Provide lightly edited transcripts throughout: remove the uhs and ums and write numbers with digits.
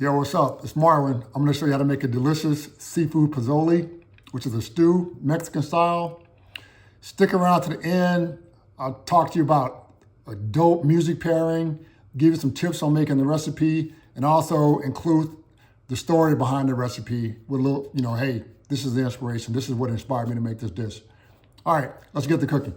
Yo, what's up? It's Marwin. I'm gonna show you how to make a delicious seafood pozole, which is a stew, Mexican style. Stick around to the end. I'll talk to you about a dope music pairing, give you some tips on making the recipe, and also include the story behind the recipe with a little, hey, this is the inspiration. This is what inspired me to make this dish. All right, let's get to cooking.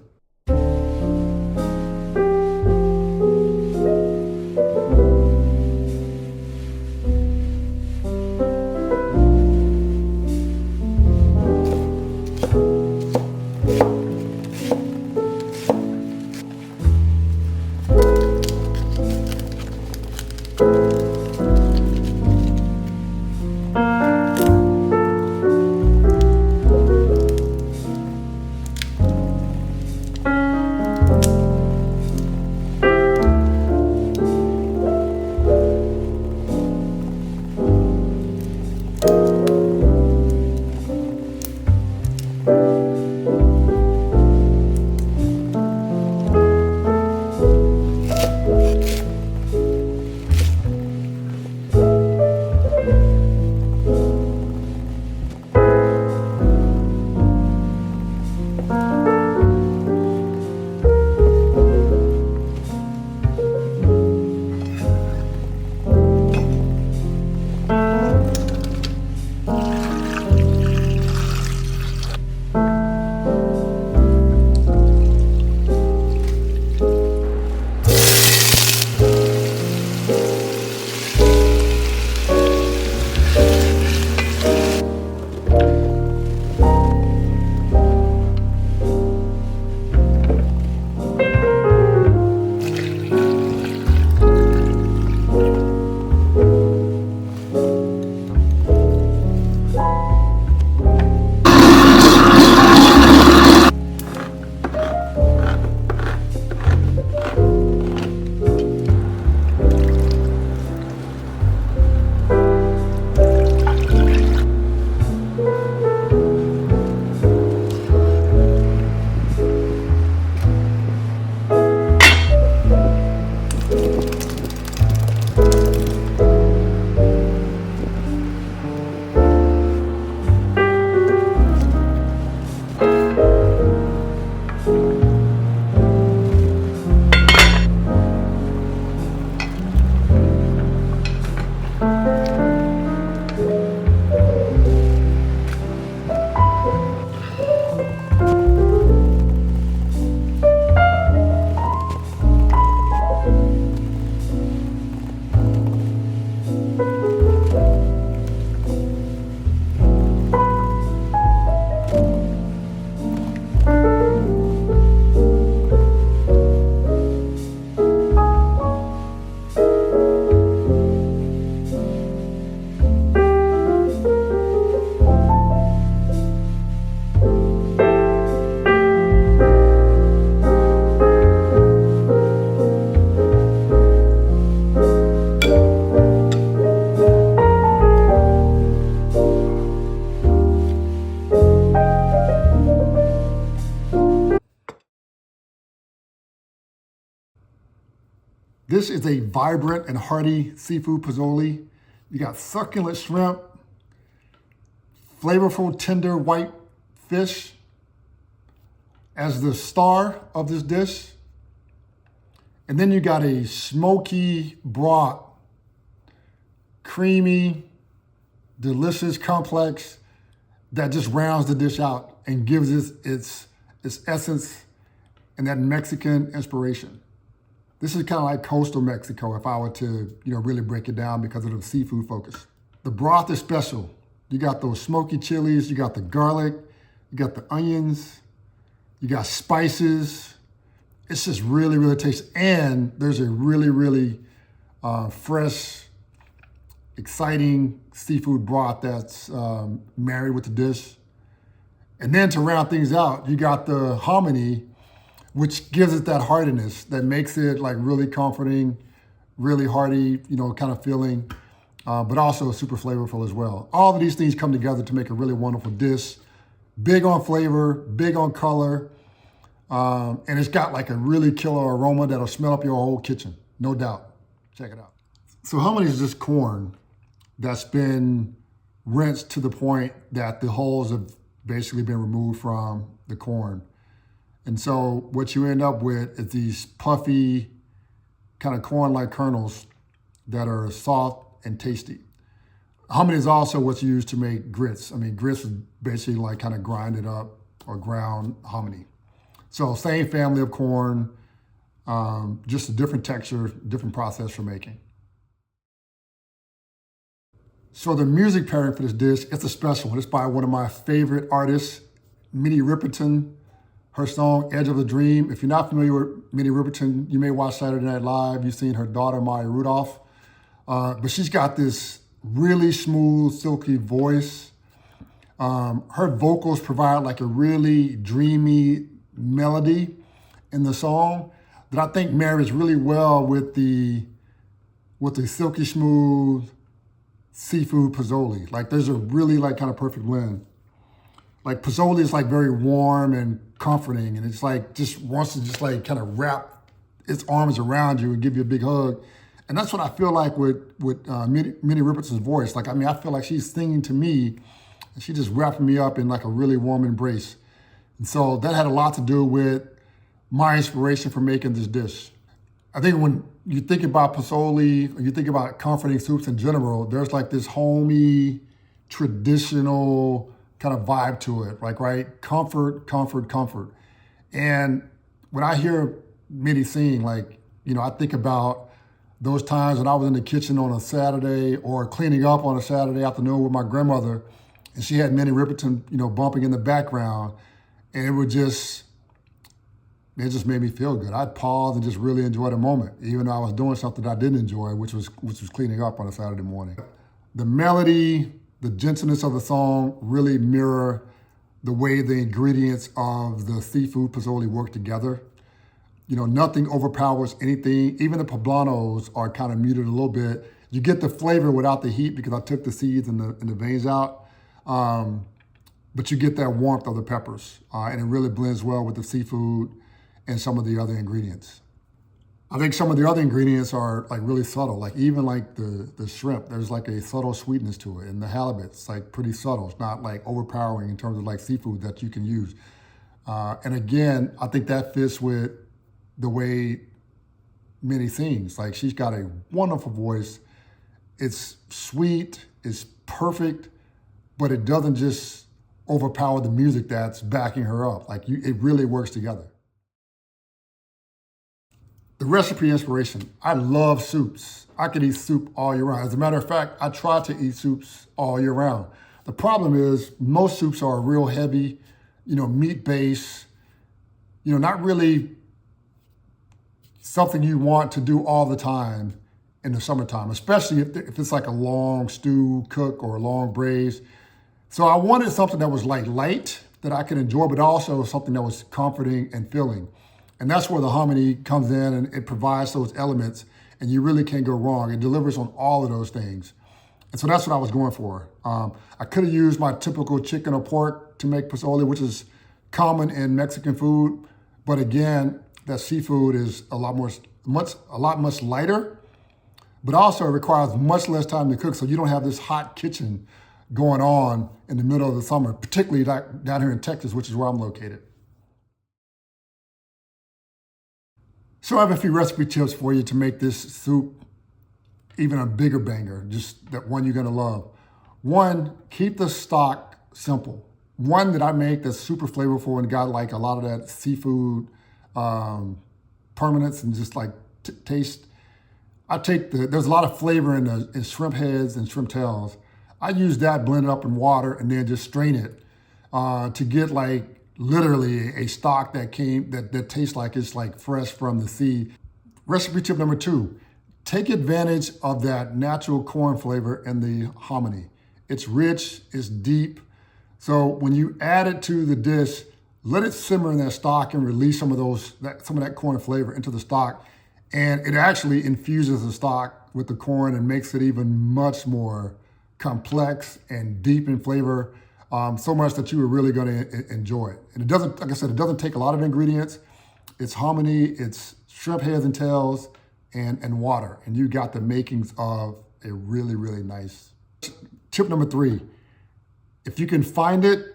This is a vibrant and hearty seafood pozole. You got succulent shrimp, flavorful tender white fish as the star of this dish. And then you got a smoky broth, creamy, delicious, complex, that just rounds the dish out and gives it its essence and that Mexican inspiration. This is kind of like coastal Mexico if I were to, really break it down because of the seafood focus. The broth is special. You got those smoky chilies, you got the garlic, you got the onions, you got spices. It's just really, really tasty. And there's a really, really fresh, exciting seafood broth that's married with the dish. And then to round things out, you got the hominy, which gives it that heartiness that makes it like really comforting, really hearty, kind of feeling, but also super flavorful as well. All of these things come together to make a really wonderful dish. Big on flavor, big on color, and it's got like a really killer aroma that'll smell up your whole kitchen, no doubt. Check it out. So hominy is just corn, that's been rinsed to the point that the hulls have basically been removed from the corn. And so what you end up with is these puffy, kind of corn-like kernels that are soft and tasty. Hominy is also what's used to make grits. I mean, grits is basically like kind of grinded up or ground hominy. So same family of corn, just a different texture, different process for making. So the music pairing for this dish, it's a special one. It's by one of my favorite artists, Minnie Riperton. Her song, Edge of a Dream. If you're not familiar with Minnie Riperton, you may watch Saturday Night Live. You've seen her daughter, Maya Rudolph. But she's got this really smooth, silky voice. Her vocals provide like a really dreamy melody in the song that I think marries really well with the silky smooth seafood pozole. Like there's a really like kind of perfect blend. Like pozole is like very warm and comforting, and it's like just wants to just like kind of wrap its arms around you and give you a big hug. And that's what I feel like with Minnie Riperton's voice. Like, I mean, I feel like she's singing to me and she just wrapping me up in like a really warm embrace. And so that had a lot to do with my inspiration for making this dish. I think when you think about pozole, or you think about comforting soups in general, there's like this homey, traditional kind of vibe to it, like, right? Comfort, comfort, comfort. And when I hear Minnie sing, like, you know, I think about those times when I was in the kitchen on a Saturday or cleaning up on a Saturday afternoon with my grandmother, and she had Minnie Riperton, you know, bumping in the background, and it just made me feel good. I'd pause and just really enjoy the moment, even though I was doing something that I didn't enjoy, which was cleaning up on a Saturday morning. The melody, the gentleness of the song really mirror the way the ingredients of the seafood pozole work together. You know, nothing overpowers anything. Even the poblanos are kind of muted a little bit. You get the flavor without the heat because I took the seeds and the veins out. But you get that warmth of the peppers. And it really blends well with the seafood and some of the other ingredients. I think some of the other ingredients are like really subtle, like even like the shrimp, there's like a subtle sweetness to it. And the halibut's like pretty subtle. It's not like overpowering in terms of like seafood that you can use. And again, I think that fits with the way Minnie sings. Like she's got a wonderful voice. It's sweet, it's perfect, but it doesn't just overpower the music that's backing her up. Like it really works together. The recipe inspiration. I love soups. I could eat soup all year round. As a matter of fact, I try to eat soups all year round. The problem is most soups are real heavy, you know, meat-based, you know, not really something you want to do all the time in the summertime, especially if it's like a long stew cook or a long braise. So I wanted something that was like light, that I could enjoy, but also something that was comforting and filling. And that's where the hominy comes in, and it provides those elements, and you really can't go wrong. It delivers on all of those things. And so that's what I was going for. I could have used my typical chicken or pork to make pozole, which is common in Mexican food. But again, that seafood is a lot much lighter, but also it requires much less time to cook. So you don't have this hot kitchen going on in the middle of the summer, particularly down here in Texas, which is where I'm located. So I have a few recipe tips for you to make this soup even a bigger banger, just that one you're gonna love. One, keep the stock simple. One that I make that's super flavorful and got like a lot of that seafood permanence and just like taste. There's a lot of flavor in shrimp heads and shrimp tails. I use that blended up in water and then just strain it to get like literally a stock that tastes like it's like fresh from the sea. Recipe tip number 2, take advantage of that natural corn flavor in the hominy. It's rich, it's deep. So when you add it to the dish, let it simmer in that stock and release some of that corn flavor into the stock. And it actually infuses the stock with the corn and makes it even much more complex and deep in flavor. So much that you are really going to enjoy it. And it doesn't, like I said, it doesn't take a lot of ingredients. It's hominy, it's shrimp heads and tails, and water. And you got the makings of a really, really nice tip number 3, if you can find it,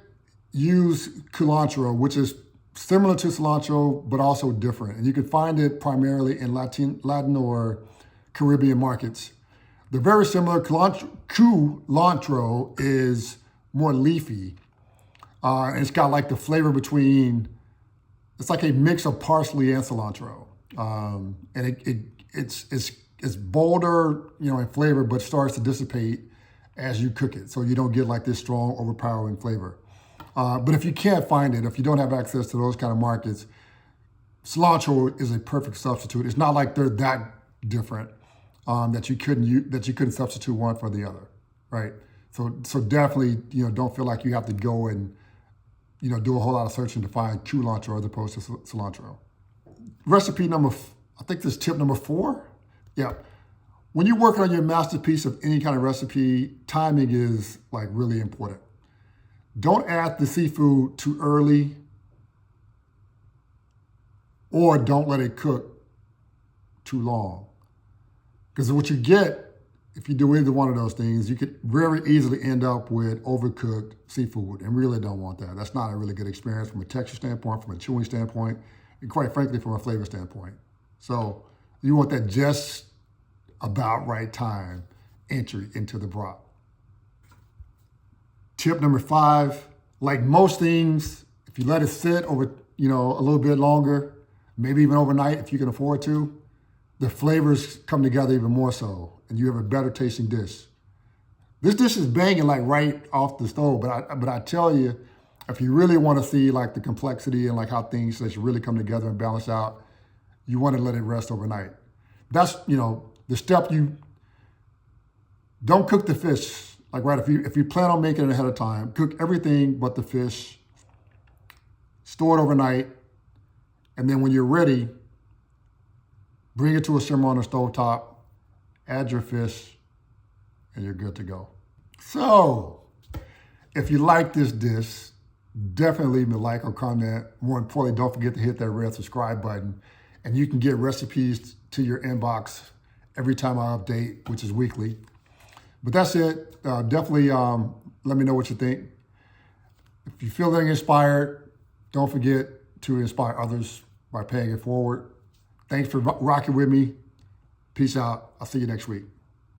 use cilantro, which is similar to cilantro, but also different. And you can find it primarily in Latin or Caribbean markets. They're very similar. Cilantro is more leafy. And it's got like the flavor between, it's like a mix of parsley and cilantro. And it's bolder, in flavor, but starts to dissipate as you cook it. So you don't get like this strong, overpowering flavor. But if you can't find it, if you don't have access to those kind of markets, cilantro is a perfect substitute. It's not like they're that different that you couldn't substitute one for the other, right? So definitely, don't feel like you have to go and do a whole lot of searching to find cilantro as opposed to cilantro. Recipe number, I think this is tip number 4. Yeah. When you're working on your masterpiece of any kind of recipe, timing is like really important. Don't add the seafood too early, or don't let it cook too long. Because what you get, if you do either one of those things, you could very easily end up with overcooked seafood, and really don't want that. That's not a really good experience from a texture standpoint, from a chewing standpoint, and quite frankly, from a flavor standpoint. So you want that just about right time entry into the broth. Tip number 5, like most things, if you let it sit over, a little bit longer, maybe even overnight if you can afford to, the flavors come together even more so, and you have a better tasting dish. This dish is banging like right off the stove, but I tell you, if you really want to see like the complexity and like how things just really come together and balance out, you want to let it rest overnight. That's, the step. You don't cook the fish. Like, right, if you plan on making it ahead of time, cook everything but the fish, store it overnight, and then when you're ready, bring it to a simmer on the stovetop, add your fish, and you're good to go. So, if you like this dish, definitely leave me a like or comment. More importantly, don't forget to hit that red subscribe button, and you can get recipes to your inbox every time I update, which is weekly. But that's it. Definitely let me know what you think. If you feel inspired, don't forget to inspire others by paying it forward. Thanks for rocking with me. Peace out. I'll see you next week.